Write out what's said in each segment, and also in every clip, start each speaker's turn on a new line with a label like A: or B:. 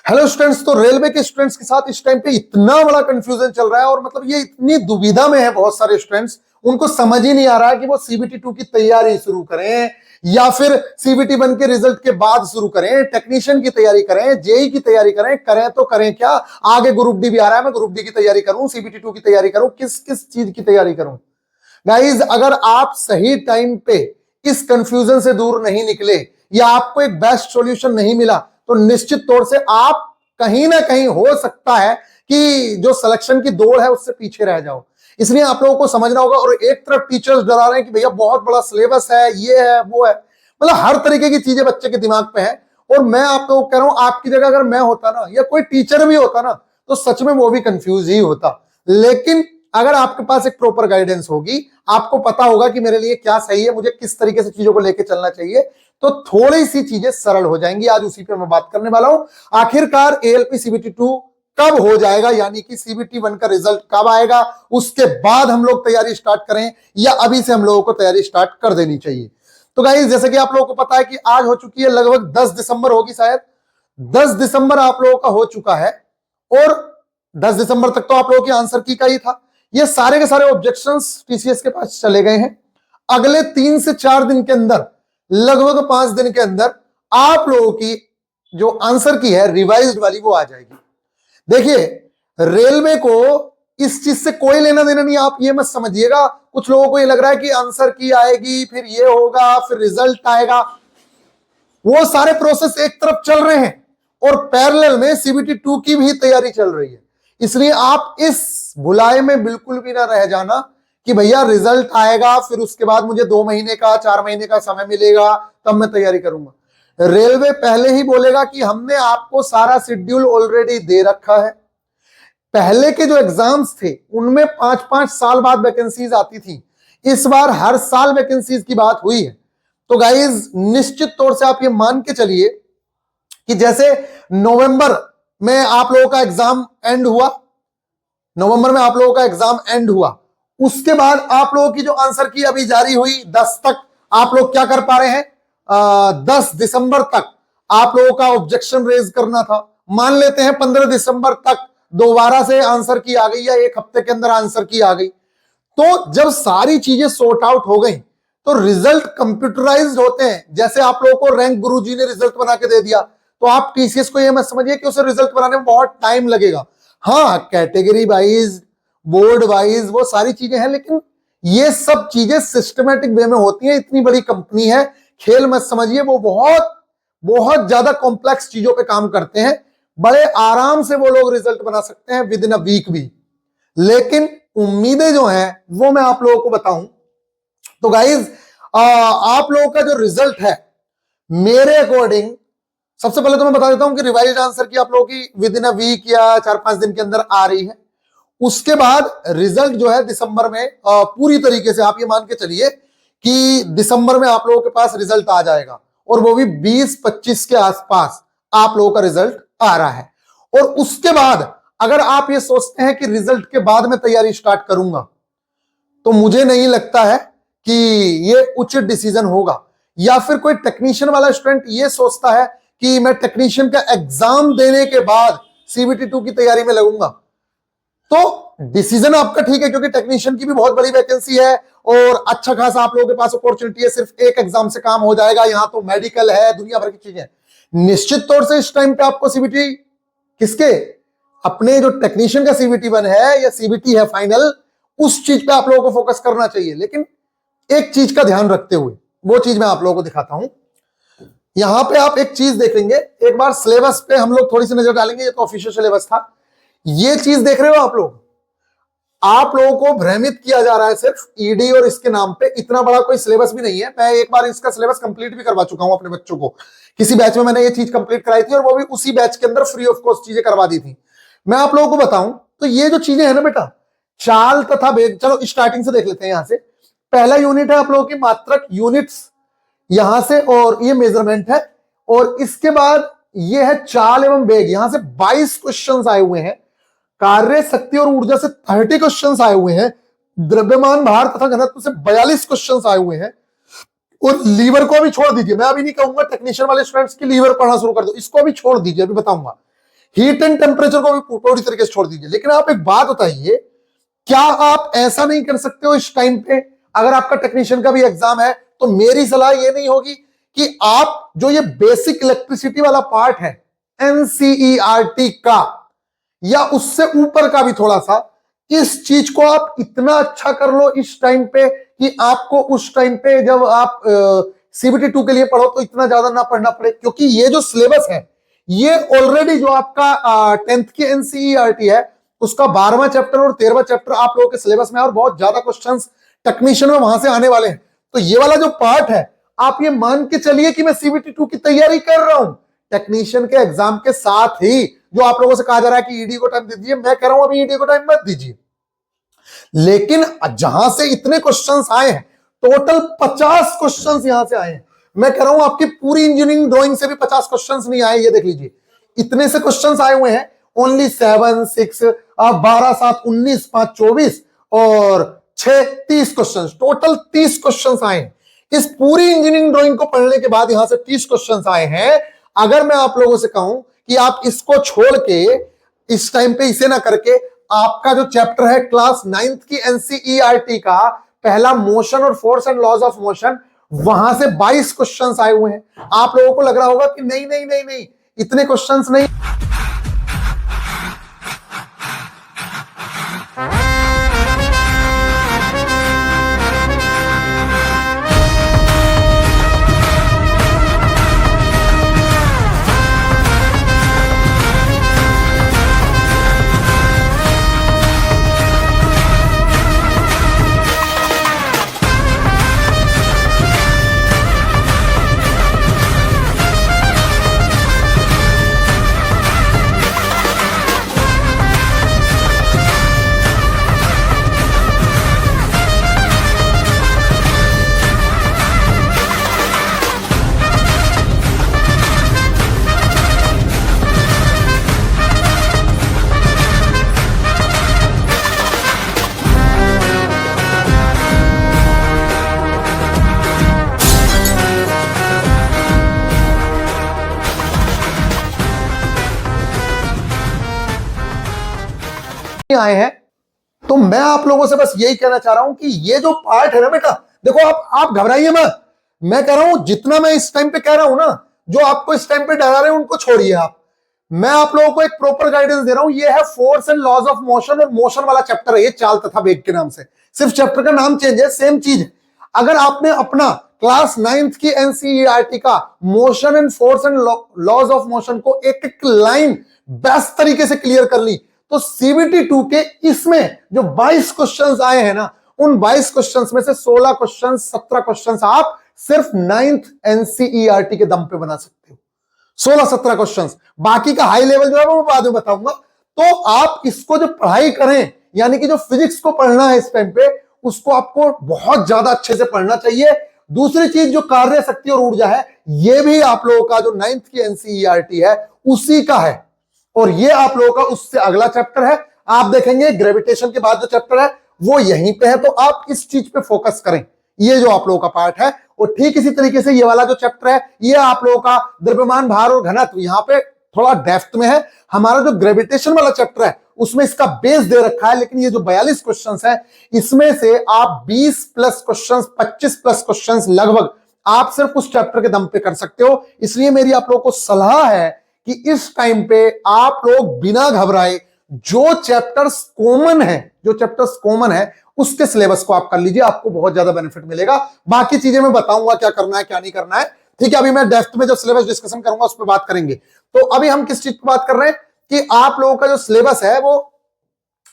A: Hello students. तो railway के students के साथ इस टाइम पे इतना बड़ा कंफ्यूजन चल रहा है और मतलब ये इतनी दुविधा में है बहुत सारे स्टूडेंट्स, उनको समझ ही नहीं आ रहा है कि वो सीबीटी 2 की तैयारी शुरू करें या फिर सीबीटी 1 के रिजल्ट के बाद शुरू करें, टेक्नीशियन की तैयारी करें, जेई की तैयारी करें। करें तो करें क्या? आगे ग्रुप डी भी आ रहा है, मैं ग्रुप डी की तैयारी करूं, सीबीटी 2 की तैयारी करूं, किस किस चीज की तैयारी करूं? गाइज, अगर आप सही टाइम पे इस कंफ्यूजन से दूर नहीं निकले या आपको एक बेस्ट सॉल्यूशन नहीं मिला तो निश्चित तौर से आप कहीं ना कहीं हो सकता है कि जो सिलेक्शन की दौड़ है उससे पीछे रह जाओ। इसलिए आप लोगों को समझना होगा। और एक तरफ टीचर्स डरा रहे हैं कि भैया बहुत बड़ा सिलेबस है, ये है वो है, मतलब हर तरीके की चीजें बच्चे के दिमाग पे है। और मैं आप लोगों को कह रहा हूं, आपकी जगह अगर मैं होता ना या कोई टीचर भी होता ना तो सच में वो भी कंफ्यूज ही होता। लेकिन अगर आपके पास एक प्रॉपर गाइडेंस होगी, आपको पता होगा कि मेरे लिए क्या सही है, मुझे किस तरीके से चीजों को लेकर चलना चाहिए, तो थोड़ी सी चीजें सरल हो जाएंगी। आज उसी पे मैं बात करने वाला हूं। आखिरकार एएलपी सीबीटी 2 कब हो जाएगा, यानी कि सीबीटी 1 का रिजल्ट कब आएगा, उसके बाद हम लोग तैयारी स्टार्ट करें या अभी से हम लोगों को तैयारी स्टार्ट कर देनी चाहिए? तो गाइस, जैसे कि आप लोगों को पता है कि आज हो चुकी है लगभग 10 दिसंबर होगी शायद, 10 दिसंबर आप लोगों का हो चुका है। और 10 दिसंबर तक तो आप लोगों की आंसर की का ही था। ये सारे के सारे ऑब्जेक्शंस टीसीएस के पास चले गए हैं। अगले 3 से 4 दिन के अंदर, लगभग 5 दिन के अंदर आप लोगों की जो आंसर की है रिवाइज्ड वाली वो आ जाएगी। देखिए, रेलवे को इस चीज से कोई लेना देना नहीं। आप ये मत समझिएगा, कुछ लोगों को ये लग रहा है कि आंसर की आएगी, फिर ये होगा, फिर रिजल्ट आएगा। वो सारे प्रोसेस एक तरफ चल रहे हैं और पैरेलल में सीबीटी 2 की भी तैयारी चल रही है। इसलिए आप इस भुलाए में बिल्कुल भी ना रह जाना कि भैया रिजल्ट आएगा फिर उसके बाद मुझे 2 महीने का 4 महीने का समय मिलेगा तब मैं तैयारी करूंगा। रेलवे पहले ही बोलेगा कि हमने आपको सारा शेड्यूल ऑलरेडी दे रखा है। पहले के जो एग्जाम्स थे उनमें 5-5 साल बाद वैकेंसीज आती थी, इस बार हर साल वैकेंसीज की बात हुई है। तो गाइज, निश्चित तौर से आप ये मान के चलिए कि जैसे नवंबर में आप लोगों का एग्जाम एंड हुआ, नवंबर में आप लोगों का एग्जाम एंड हुआ, उसके बाद आप लोगों की जो आंसर की अभी जारी हुई 10 तक, आप लोग क्या कर पा रहे हैं? 10 दिसंबर तक आप लोगों का ऑब्जेक्शन रेज करना था। मान लेते हैं 15 दिसंबर तक दोबारा से आंसर की आ गई या एक हफ्ते के अंदर आंसर की आ गई। तो जब सारी चीजें सॉर्ट आउट हो गई तो रिजल्ट कंप्यूटराइज्ड होते हैं। जैसे आप लोगों को रैंक गुरुजी ने रिजल्ट बना के दे दिया, तो आप टीसीएस को ये मत समझिए कि उसे रिजल्ट बनाने में बहुत टाइम लगेगा। हाँ, कैटेगरी वाइज, बोर्ड वाइज वो सारी चीजें हैं, लेकिन ये सब चीजें सिस्टमेटिक वे में होती हैं। इतनी बड़ी कंपनी है, खेल मत समझिए। वो बहुत बहुत ज्यादा कॉम्प्लेक्स चीजों पे काम करते हैं। बड़े आराम से वो लोग रिजल्ट बना सकते हैं विद इन अ वीक भी। लेकिन उम्मीदें जो हैं वो मैं आप लोगों को बताऊं तो गाइज, आप लोगों का जो रिजल्ट है मेरे अकॉर्डिंग, सबसे पहले तो मैं बता देता हूं कि रिवाइज आंसर की आप लोगों की विद इन अ वीक या 4-5 दिन के अंदर आ रही है। उसके बाद रिजल्ट जो है दिसंबर में पूरी तरीके से आप ये मान के चलिए कि दिसंबर में आप लोगों के पास रिजल्ट आ जाएगा, और वो भी 20-25 के आसपास आप लोगों का रिजल्ट आ रहा है। और उसके बाद अगर आप ये सोचते हैं कि रिजल्ट के बाद में तैयारी स्टार्ट करूंगा, तो मुझे नहीं लगता है कि ये उचित डिसीजन होगा। या फिर कोई टेक्नीशियन वाला स्टूडेंट ये सोचता है कि मैं टेक्नीशियन का एग्जाम देने के बाद सीबीटी 2 की तैयारी में लगूंगा, तो डिसीजन आपका ठीक है, क्योंकि टेक्नीशियन की भी बहुत बड़ी वैकेंसी है और अच्छा खासा आप लोगों के पास अपॉर्चुनिटी है। सिर्फ एक एग्जाम से काम हो जाएगा, यहां तो मेडिकल है, दुनिया भर की चीजें। निश्चित तौर से इस टाइम पे आपको सीबीटी किसके, अपने जो टेक्नीशियन का सीबीटी 1 है या सीबीटी है फाइनल, उस चीज पे आप लोगों को फोकस करना चाहिए। लेकिन एक चीज का ध्यान रखते हुए, वो चीज मैं आप लोगों को दिखाता हूं। यहां पे आप एक चीज देखेंगे, एक बार सिलेबस पे हम लोग थोड़ी सी नजर डालेंगे। ये तो ऑफिशियल सिलेबस था। ये चीज देख रहे हो आप लोग, आप लोगों को भ्रमित किया जा रहा है सिर्फ ईडी और इसके नाम पे। इतना बड़ा कोई सिलेबस भी नहीं है। मैं एक बार इसका सिलेबस कंप्लीट भी करवा चुका हूं अपने बच्चों को। किसी बैच में मैंने ये चीज कंप्लीट कराई थी और वो भी उसी बैच के अंदर फ्री ऑफ कॉस्ट चीजें करवा दी थी। मैं आप लोगों को बताऊं तो ये जो चीजें है ना बेटा, चाल तथा वेग, चलो स्टार्टिंग से देख लेते हैं। यहां से पहला यूनिट है आप लोगों की मात्रक यूनिट्स, यहां से, और ये मेजरमेंट है। और इसके बाद ये है चाल एवं वेग। यहां से 22 क्वेश्चंस आए हुए हैं। कार्य शक्ति और ऊर्जा से 30 क्वेश्चंस आए हुए हैं। द्रव्यमान भार तथा घनत्व से 42 क्वेश्चंस आए हुए हैं। और लीवर को अभी छोड़ दीजिए, मैं अभी नहीं कहूंगा टेक्नीशियन वाले स्टूडेंट्स की लीवर पढ़ना शुरू कर दो, इसको अभी छोड़ दीजिए, अभी बताऊंगा। हीट एंड टेम्परेचर को भी पूरी तरीके से छोड़ दीजिए। लेकिन आप एक बात बताइए, क्या आप ऐसा नहीं कर सकते हो इस टाइम पे, अगर आपका टेक्नीशियन का भी एग्जाम है तो मेरी सलाह ये नहीं होगी कि आप जो ये बेसिक इलेक्ट्रिसिटी वाला पार्ट है एनसीईआरटी का, या उससे ऊपर का भी थोड़ा सा, इस चीज को आप इतना अच्छा कर लो इस टाइम पे कि आपको उस टाइम पे जब आप सीबीटी 2 के लिए पढ़ो तो इतना ज्यादा ना पढ़ना पड़े। क्योंकि ये जो सिलेबस है ये ऑलरेडी जो आपका 10th की एनसीईआरटी है उसका 12वां चैप्टर और 13वां चैप्टर आप लोगों के सिलेबस में, और बहुत ज्यादा क्वेश्चंस टेक्नीशियन में वहां से आने वाले हैं। तो ये वाला जो पार्ट है आप ये मान के चलिए कि मैं सीबीटी 2 की तैयारी कर रहा हूं टेक्नीशियन के एग्जाम के साथ ही। जो आप लोगों से कहा जा रहा है कि ईडी को टाइम दे दीजिए, मैं कह रहा हूं अभी ईडी को टाइम मत दीजिए। लेकिन जहां से इतने क्वेश्चंस आए हैं, टोटल 50 क्वेश्चंस यहां से आए हैं। मैं कह रहा हूं आपकी पूरी इंजीनियरिंग ड्राइंग से भी 50 क्वेश्चंस नहीं आए। ये देख लीजिए इतने से क्वेश्चंस आए हुए हैं, ओनली 7 6 12 7 19 5 24 और 6 30 क्वेश्चन, टोटल 30 क्वेश्चन आए हैं। इस पूरी इंजीनियरिंग ड्राइंग को पढ़ने के बाद यहां से 30 क्वेश्चन आए हैं। अगर मैं आप लोगों से कहूं कि आप इसको छोड़ के इस टाइम पे इसे ना करके आपका जो चैप्टर है क्लास 9th की एनसीईआरटी का पहला मोशन और force and laws of motion, वहां से 22 क्वेश्चंस आए हुए हैं। आप लोगों को लग रहा होगा कि नहीं नहीं नहीं नहीं इतने क्वेश्चंस नहीं। आए हैं तो मैं आप लोगों से बस यही कहना चाह रहा हूं कि ये जो पार्ट है ना बेटा, देखो आप घबराइए मत। मैं कह रहा हूं जितना मैं इस टाइम पे कह रहा हूं ना, जो आपको इस टाइम पे डरा रहे हैं उनको छोड़िए आप। मैं आप लोगों को एक प्रॉपर गाइडेंस दे रहा हूं। ये है force and laws of motion, और मोशन वाला चैप्टर है ये, चाल तथा वेग के नाम से। सिर्फ चैप्टर का नाम चेंज है, सेम चीज है। अगर आपने अपना क्लास 9th की एनसीईआरटी का motion and force and laws of motion को एक एक लाइन बेस्ट तरीके से क्लियर कर ली, तो सीबीटी 2 के इसमें जो 22 क्वेश्चंस आए हैं ना, उन 22 क्वेश्चंस में से 16 क्वेश्चंस 17 क्वेश्चंस आप सिर्फ 9th एनसीईआरटी के दम पे बना सकते हो। 16-17 क्वेश्चंस, बाकी का हाई लेवल जो है वो मैं बाद में बताऊंगा। तो आप इसको जो पढ़ाई करें, यानी कि जो फिजिक्स को पढ़ना है इस टाइम पे, उसको आपको बहुत ज्यादा अच्छे से पढ़ना चाहिए। दूसरी चीज जो कार्य शक्ति और ऊर्जा है, ये भी आप लोगों का जो 9th की एनसीईआरटी है उसी का है, और ये आप लोगों का उससे अगला चैप्टर है। आप देखेंगे ग्रेविटेशन के बाद जो चैप्टर है वो यहीं पे है, तो आप इस चीज पे फोकस करें। ये जो आप लोगों का पार्ट है, और ठीक इसी तरीके से ये वाला जो चैप्टर है ये आप लोगों का द्रव्यमान, भार और घनत्व, यहां पे थोड़ा डेप्थ में है। हमारा जो ग्रेविटेशन वाला चैप्टर है उसमें इसका बेस दे रखा है, लेकिन ये जो 42 क्वेश्चंस है इसमें से आप 20 प्लस क्वेश्चंस, 25 प्लस क्वेश्चंस लगभग आप सिर्फ उस चैप्टर के दम पे कर सकते हो। इसलिए मेरी आप लोगों को सलाह है कि इस टाइम पे आप लोग बिना घबराए जो चैप्टर्स कॉमन है उसके सिलेबस को आप कर लीजिए, आपको बहुत ज्यादा बेनिफिट मिलेगा। बाकी चीजें मैं बताऊंगा क्या करना है क्या नहीं करना है, ठीक है। अभी मैं डेप्थ में जब सिलेबस डिस्कशन करूंगा उस पर बात करेंगे। तो अभी हम किस चीज पर बात कर रहे हैं कि आप लोगों का जो सिलेबस है वो,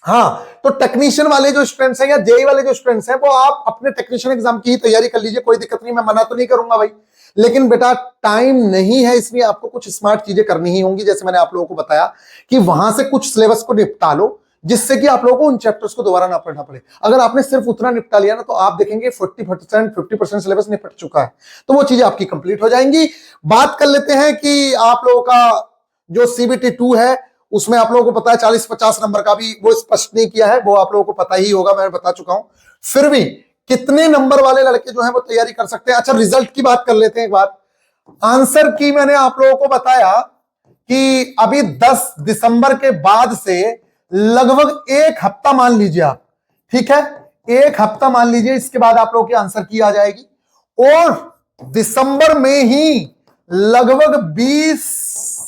A: हाँ, तो टेक्नीशियन वाले जो स्टूडेंट्स हैं या जेई वाले जो स्टूडेंट्स हैं वो आप अपने टेक्नीशियन एग्जाम की ही तैयारी कर लीजिए, कोई दिक्कत नहीं, मैं मना तो नहीं करूंगा भाई। लेकिन बेटा टाइम नहीं है, इसलिए आपको कुछ स्मार्ट चीजें करनी ही होंगी। जैसे मैंने आप लोगों को बताया कि वहां से कुछ सिलेबस को निपटा लो, जिससे कि आप लोगों को उन चैप्टर्स को दोबारा ना पढ़ना पड़े। अगर आपने सिर्फ उतना निपटा लिया ना, तो आप देखेंगे 40% 50% सिलेबस निपट चुका है, तो वो चीजें आपकी कंप्लीट हो जाएंगी। बात कर लेते हैं कि आप लोगों का जो सीबीटी 2 है उसमें आप लोगों को पता है 40-50 नंबर का भी वो स्पष्ट नहीं किया है, वो आप लोगों को पता ही होगा, मैं बता चुका हूं। फिर भी कितने नंबर वाले लड़के जो हैं वो तैयारी कर सकते हैं। अच्छा, रिजल्ट की बात कर लेते हैं एक बार। आंसर की मैंने आप लोगों को बताया कि अभी 10 दिसंबर के बाद से लगभग एक हफ्ता मान लीजिए आप, ठीक है, एक हफ्ता मान लीजिए, इसके बाद आप लोगों की आंसर की आ जाएगी। और दिसंबर में ही लगभग 20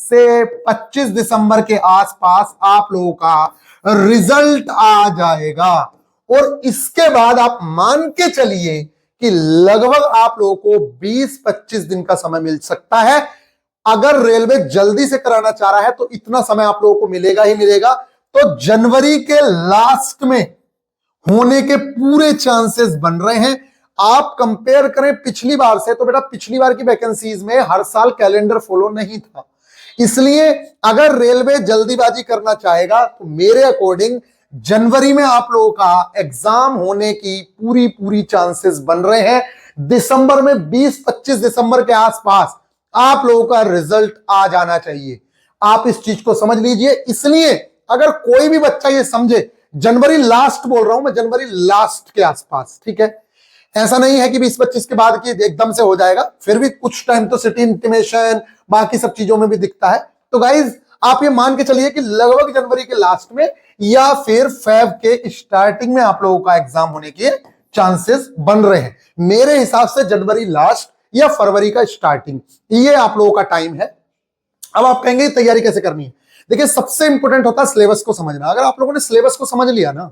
A: से 25 दिसंबर के आसपास आप लोगों का रिजल्ट आ जाएगा। और इसके बाद आप मान के चलिए कि लगभग आप लोगों को 20-25 दिन का समय मिल सकता है। अगर रेलवे जल्दी से कराना चाह रहा है तो इतना समय आप लोगों को मिलेगा ही मिलेगा। तो जनवरी के लास्ट में होने के पूरे चांसेस बन रहे हैं। आप कंपेयर करें पिछली बार से, तो बेटा पिछली बार की वैकेंसीज में हर साल कैलेंडर फॉलो नहीं था, इसलिए अगर रेलवे जल्दीबाजी करना चाहेगा तो मेरे अकॉर्डिंग जनवरी में आप लोगों का एग्जाम होने की पूरी पूरी चांसेस बन रहे हैं। दिसंबर में 20-25 दिसंबर के आसपास आप लोगों का रिजल्ट आ जाना चाहिए। आप इस चीज को समझ लीजिए। इसलिए अगर कोई भी बच्चा ये समझे, जनवरी लास्ट बोल रहा हूं मैं, जनवरी लास्ट के आसपास, ठीक है, ऐसा नहीं है कि 20-25 के बाद की एकदम से हो जाएगा, फिर भी कुछ टाइम तो सिटी इंटीमेशन बाकी सब चीजों में भी दिखता है। तो गाइज आप ये मान के चलिए कि लगभग जनवरी के लास्ट में या फिर फेब के स्टार्टिंग में आप लोगों का एग्जाम होने के चांसेस बन रहे हैं। मेरे हिसाब से जनवरी लास्ट या फरवरी का स्टार्टिंग, ये आप लोगों का टाइम है। अब आप कहेंगे तैयारी कैसे करनी है। देखिए सबसे इंपॉर्टेंट होता है सिलेबस को समझना। अगर आप लोगों ने सिलेबस को समझ लिया ना,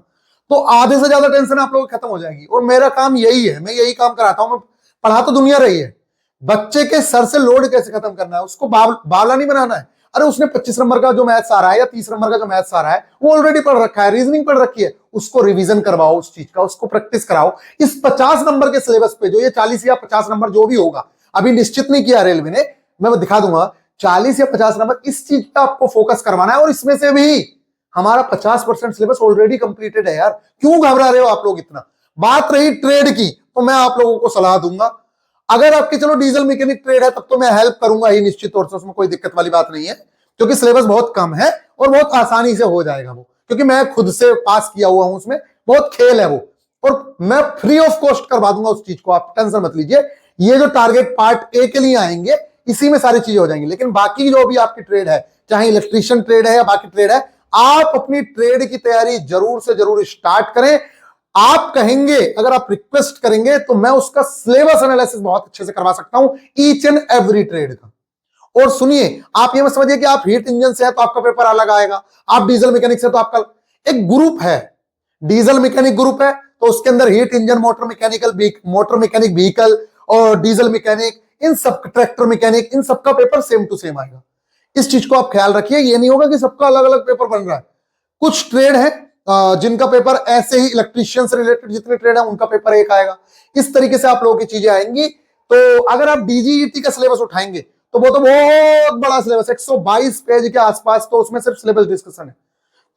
A: तो आधे से ज्यादा टेंशन आप लोगों की खत्म हो जाएगी। और मेरा काम यही है, मैं यही काम कराता हूं। मैं पढ़ा तो दुनिया रही है, बच्चे के सर से लोड कैसे खत्म करना है, उसको बावला नहीं बनाना है। अरे उसने 25 नंबर का जो मैथ्स आ रहा है या 30 नंबर का जो मैथ्स आ रहा है वो ऑलरेडी पढ़ रखा है, रीजनिंग पढ़ रखी है, उसको रिवीजन करवाओ, उस चीज का उसको प्रैक्टिस कराओ। इस 50 नंबर के सिलेबस पे जो ये 40 या 50 नंबर जो भी होगा, अभी निश्चित नहीं किया रेलवे ने, मैं दिखा दूंगा 40 या 50 नंबर, इस चीज का आपको फोकस करवाना है। और इसमें से भी हमारा 50% सिलेबस ऑलरेडी कंप्लीटेड है यार, क्यों घबरा रहे हो आप लोग इतना। बात रही ट्रेड की, तो मैं आप लोगों को सलाह दूंगा, अगर आपकी चलो डीजल मैकेनिक ट्रेड है तब तो मैं हेल्प करूंगा ही निश्चित तौर से, उसमें कोई दिक्कत वाली बात नहीं है, क्योंकि सिलेबस बहुत कम है और बहुत आसानी से हो जाएगा वो, क्योंकि मैं खुद से पास किया हुआ हूं, उसमें बहुत खेल है वो, और मैं फ्री ऑफ कॉस्ट करवा दूंगा उस चीज को, आप टेंशन मत लीजिए। ये जो टारगेट पार्ट ए के लिए आएंगे इसी में सारी चीजें हो जाएंगी। लेकिन बाकी जो भी आपकी ट्रेड है, चाहे इलेक्ट्रीशियन ट्रेड है या बाकी ट्रेड है, आप अपनी ट्रेड की तैयारी जरूर से जरूर स्टार्ट करें। आप कहेंगे, अगर आप रिक्वेस्ट करेंगे तो मैं उसका सिलेबस एनालिसिस बहुत अच्छे से करवा सकता हूं, ईच एंड एवरी ट्रेड का। और सुनिए, आप ये मत समझिए कि आप हीट इंजन से है तो आपका पेपर अलग आएगा, आप डीजल मैकेनिक से तो आपका एक ग्रुप है, डीजल मैकेनिक ग्रुप है, तो उसके अंदर heat engine, motor mechanic vehicle और डीजल मैकेनिक, इन सब ट्रैक्टर मैकेनिक, इन सबका पेपर सेम टू सेम आएगा। इस चीज को आप ख्याल रखिए, ये नहीं होगा कि सबका अलग अलग पेपर बन रहा है। कुछ ट्रेड है जिनका पेपर ऐसे ही इलेक्ट्रीशियन से रिलेटेड जितने ट्रेड है उनका पेपर एक आएगा, इस तरीके से आप लोगों की चीजें आएंगी। तो अगर आप डीजीईटी का सिलेबस उठाएंगे तो वो तो बहुत बड़ा सिलेबस, 122 पेज के आसपास, तो उसमें सिर्फ सिलेबस डिस्कशन है।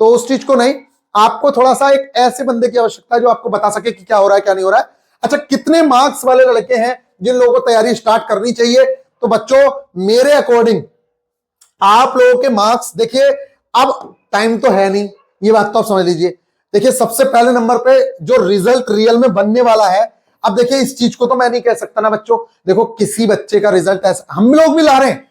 A: तो उस चीज को नहीं, आपको थोड़ा सा एक ऐसे बंदे की आवश्यकता है जो आपको बता सके कि क्या हो रहा है क्या नहीं हो रहा है। अच्छा, कितने मार्क्स वाले लड़के हैं जिन लोगों को तैयारी स्टार्ट करनी चाहिए? तो बच्चों मेरे अकॉर्डिंग आप लोगों के मार्क्स देखिए, अब टाइम तो है नहीं, ये बात तो आप समझ लीजिए। देखिए सबसे पहले नंबर पे जो रिजल्ट रियल में बनने वाला है, अब देखिए इस चीज को तो मैं नहीं कह सकता ना बच्चों, देखो किसी बच्चे का रिजल्ट ऐसा, हम लोग भी ला रहे हैं,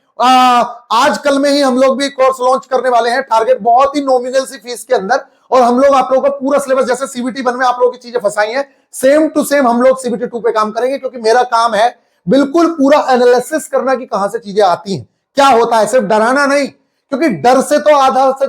A: आज कल में ही हम लोग भी कोर्स लॉन्च करने वाले हैं, टारगेट बहुत ही नॉमिनल सी फीस के अंदर, और हम लोग आप लोगों का पूरा सिलेबस, जैसे सीबीटी 1 में आप लोगों की चीजें फंसाई हैं, सेम टू सेम हम लोग सीबीटी 2 पे काम करेंगे, क्योंकि मेरा काम है बिल्कुल पूरा एनालिसिस करना कि कहां से चीजें आती हैं, क्या होता है, सिर्फ डराना नहीं, क्योंकि डर से तो आधे से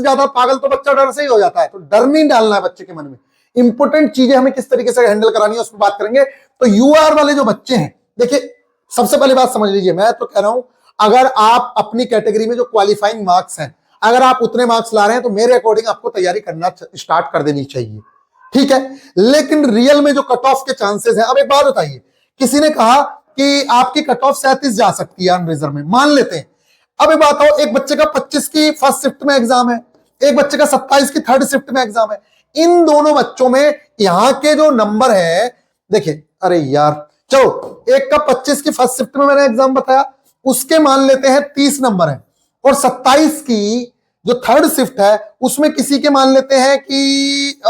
A: ज्यादा पागल तो बच्चा डर से ही हो जाता है। तो डर नहीं डालना है बच्चे के मन में, इंपोर्टेंट चीजें हमें किस तरीके से हैंडल करानी है उस पर बात करेंगे। तो यूआर वाले जो बच्चे हैं, देखिए सबसे पहले बात समझ लीजिए, मैं तो कह रहा हूं अगर आप अपनी कैटेगरी में जो क्वालिफाइंग मार्क्स हैं, अगर आप उतने मार्क्स ला रहे हैं तो मेरे अकॉर्डिंग आपको तैयारी करना स्टार्ट कर देनी चाहिए, ठीक है। लेकिन रियल में जो कट ऑफ के चांसेस हैं, अब एक बात बताइए, किसी ने कहा कि आपकी कट ऑफ 37 जा सकती है अनरिजर्व में, मान लेते हैं। अब एक बात हो, एक बच्चे का 25 की फर्स्ट शिफ्ट में एग्जाम है, एक बच्चे का 27 की थर्ड शिफ्ट में एग्जाम है, इन दोनों बच्चों में यहां के जो नंबर है, देखिए अरे यार चलो, एक का 25 की फर्स्ट शिफ्ट में मैंने एग्जाम बताया, उसके मान लेते हैं 30 नंबर है, और 27 की जो थर्ड शिफ्ट है उसमें किसी के मान लेते हैं कि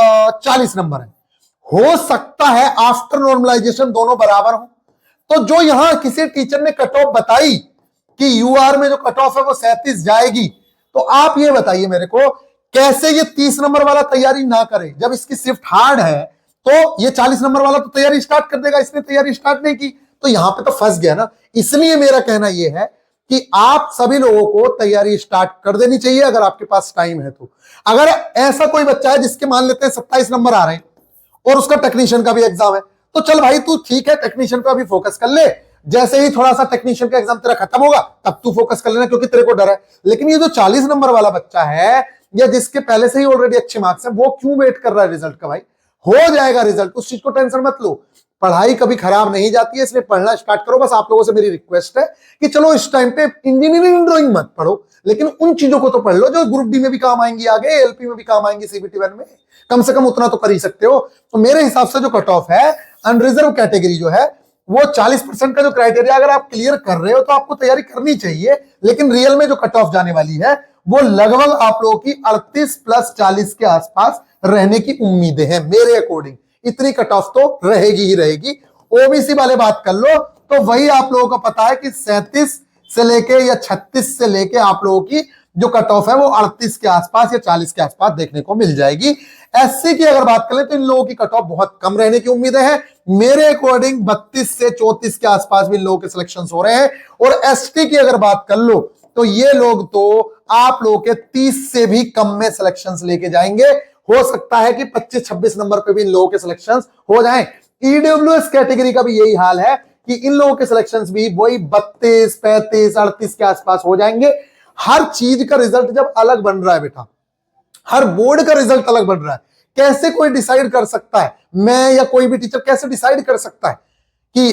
A: 40 नंबर है। हो सकता है आफ्टर नॉर्मलाइजेशन दोनों बराबर हो, तो जो यहां किसी टीचर ने कट ऑफ बताई कि यूआर में जो कट ऑफ है वो 37 जाएगी, तो आप ये बताइए मेरे को कैसे ये 30 नंबर वाला तैयारी ना करे। जब इसकी शिफ्ट हार्ड है तो ये 40 नंबर वाला तो तैयारी स्टार्ट कर देगा, इसने तैयारी स्टार्ट नहीं की, तो यहां पे तो फंस गया ना। इसलिए मेरा कहना यह है कि आप सभी लोगों को तैयारी स्टार्ट कर देनी चाहिए अगर आपके पास टाइम है तो। अगर ऐसा कोई बच्चा है जिसके मान लेते हैं 27 नंबर आ रहे हैं और उसका टेक्नीशियन का भी एग्जाम है, तो चल भाई तू ठीक है टेक्नीशियन का भी फोकस कर ले, जैसे ही थोड़ा सा टेक्नीशियन का एग्जाम तेरा खत्म होगा तब तू फोकस कर लेना, क्योंकि तेरे को डर है। लेकिन ये जो 40 नंबर वाला बच्चा है या जिसके पहले से ही ऑलरेडी अच्छे मार्क्स हैं, वो क्यों वेट कर रहा है रिजल्ट का? भाई हो जाएगा रिजल्ट, उस चीज को टेंशन मत लो। पढ़ाई कभी खराब नहीं जाती है, इसलिए पढ़ना स्टार्ट करो। बस आप लोगों से मेरी रिक्वेस्ट है कि चलो इस टाइम पे इंजीनियरिंग ड्राइंग मत पढ़ो, लेकिन उन चीजों को तो पढ़ लो जो ग्रुप डी में भी काम आएंगी, आगे एलपी में भी काम आएंगी, सीबीटी 1 में कम से कम उतना तो कर ही सकते हो। तो मेरे हिसाब से जो कट ऑफ है अनरिजर्व कैटेगरी जो है वो 40% का जो क्राइटेरिया अगर आप क्लियर कर रहे हो तो आपको तैयारी करनी चाहिए। लेकिन रियल में जो कट ऑफ जाने वाली है वो लगभग आप लोगों की 38 + 40 के आसपास रहने की उम्मीदें हैं मेरे अकॉर्डिंग। इतनी कट ऑफ तो रहेगी ही रहेगी। ओबीसी वाले बात कर लो तो वही आप लोगों को पता है कि 37 से लेके या 36 से लेके आप लोगों की जो कट ऑफ है वो 38 के आसपास या 40 के आसपास देखने को मिल जाएगी। एससी की अगर बात करें तो इन लोगों की कट ऑफ बहुत कम रहने की उम्मीदें हैं। मेरे अकॉर्डिंग 32 से 34 के आसपास भी इन लोगों के सिलेक्शन हो रहे हैं। और एसटी की अगर बात कर लो तो ये लोग तो आप लोगों के 30 से भी कम में सिलेक्शन लेके जाएंगे। हो सकता है कि 25-26 नंबर पे भी इन लोगों के सिलेक्शन हो जाएं। ईडब्ल्यूएस कैटेगरी का भी यही हाल है कि इन लोगों के सिलेक्शंस भी वही 32, 35, 38 के आसपास हो जाएंगे। हर चीज का रिजल्ट जब अलग बन रहा है बेटा, हर बोर्ड का रिजल्ट अलग बन रहा है, कैसे कोई डिसाइड कर सकता है, मैं या कोई भी टीचर कैसे डिसाइड कर सकता है कि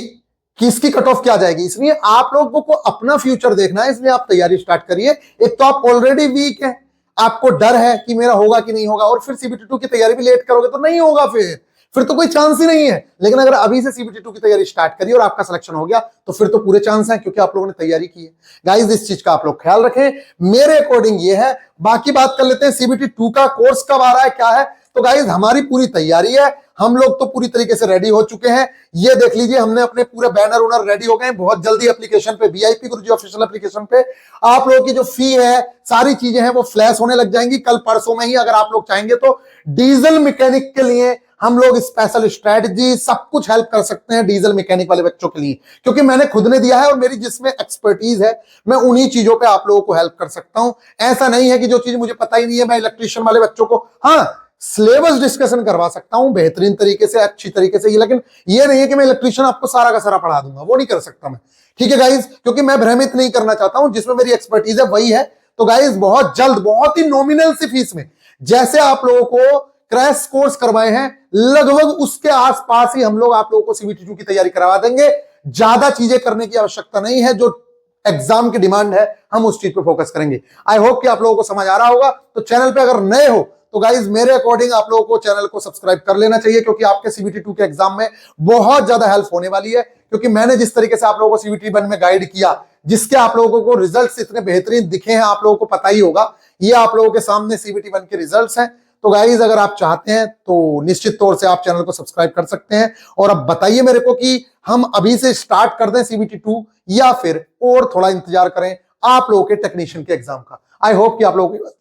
A: किसकी कट ऑफ क्या जाएगी? इसलिए आप लोगों को अपना फ्यूचर देखना है, इसलिए आप तैयारी स्टार्ट करिए। एक तो आप ऑलरेडी वीक है, आपको डर है कि मेरा होगा कि नहीं होगा, और फिर सीबीटी 2 की तैयारी भी लेट करोगे तो नहीं होगा, फिर तो कोई चांस ही नहीं है। लेकिन अगर अभी से सीबीटी 2 की तैयारी स्टार्ट करिए और आपका सिलेक्शन हो गया तो फिर तो पूरे चांस हैं, क्योंकि आप लोगों ने तैयारी की है। गाइस इस चीज का आप लोग ख्याल रखें, मेरे अकॉर्डिंग ये है। बाकी बात कर लेते हैं सीबीटी 2 का कोर्स कब आ रहा है, क्या है। तो गाइस हमारी पूरी तैयारी है, हम लोग तो पूरी तरीके से रेडी हो चुके हैं। ये देख लीजिए हमने अपने पूरे बैनर उनर रेडी हो गए। बहुत जल्दी एप्लीकेशन पे वीआईपी गुरुजी ऑफिशियल एप्लीकेशन पे आप लोगों की जो फी है, सारी चीजें हैं वो फ्लैश होने लग जाएंगी कल परसों में ही। अगर आप लोग चाहेंगे तो डीजल मैकेनिक के लिए हम लोग स्पेशल स्ट्रेटजी सब कुछ हेल्प कर सकते हैं डीजल मैकेनिक वाले बच्चों के लिए, क्योंकि मैंने खुद ने दिया है और मेरी जिसमें एक्सपर्टीज है मैं उन्हीं चीजों पे आप लोगों को हेल्प कर सकता हूं। ऐसा नहीं है कि जो चीज मुझे पता ही नहीं है मैं इलेक्ट्रीशियन वाले बच्चों को, हाँ सिलेबस डिस्कशन करवा सकता हूं बेहतरीन तरीके से, अच्छी तरीके से, लेकिन ये नहीं है कि मैं इलेक्ट्रीशियन आपको सारा का सारा पढ़ा दूंगा, वो नहीं कर सकता मैं। ठीक है गाइज, क्योंकि मैं भ्रमित नहीं करना चाहता हूं, जिसमें मेरी एक्सपर्टीज है वही है। तो गाइज बहुत जल्द, बहुत ही नॉमिनल सी फीस में, जैसे आप लोगों को क्रैश कोर्स करवाए हैं लगभग उसके आसपास ही हम लोग आप लोगों को सीबीटी 2 की तैयारी करवा देंगे। ज्यादा चीजें करने की आवश्यकता नहीं है, जो एग्जाम की डिमांड है हम उस चीज पर फोकस करेंगे। आई होप कि आप लोगों को समझ आ रहा होगा। तो चैनल पे अगर नए हो तो गाइज मेरे अकॉर्डिंग आप लोगों को चैनल को सब्सक्राइब कर लेना चाहिए, क्योंकि आपके सीबीटी 2 के एग्जाम में बहुत ज्यादा हेल्प होने वाली है। क्योंकि मैंने जिस तरीके से आप लोगों को सीबीटी 1 में गाइड किया, जिसके आप लोगों को रिजल्ट्स इतने बेहतरीन दिखे हैं, आप लोगों को पता ही होगा, ये आप लोगों के सामने सीबीटी 1 के रिजल्ट्स हैं। तो गाइज अगर आप चाहते हैं तो निश्चित तौर से आप चैनल को सब्सक्राइब कर सकते हैं। और अब बताइए मेरे को कि हम अभी से स्टार्ट कर दें सीबीटी 2 या फिर और थोड़ा इंतजार करें आप लोगों के टेक्नीशियन के एग्जाम का। आई होप कि आप लोगों को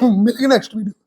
A: मिलेंगे नेक्स्ट वीडियो।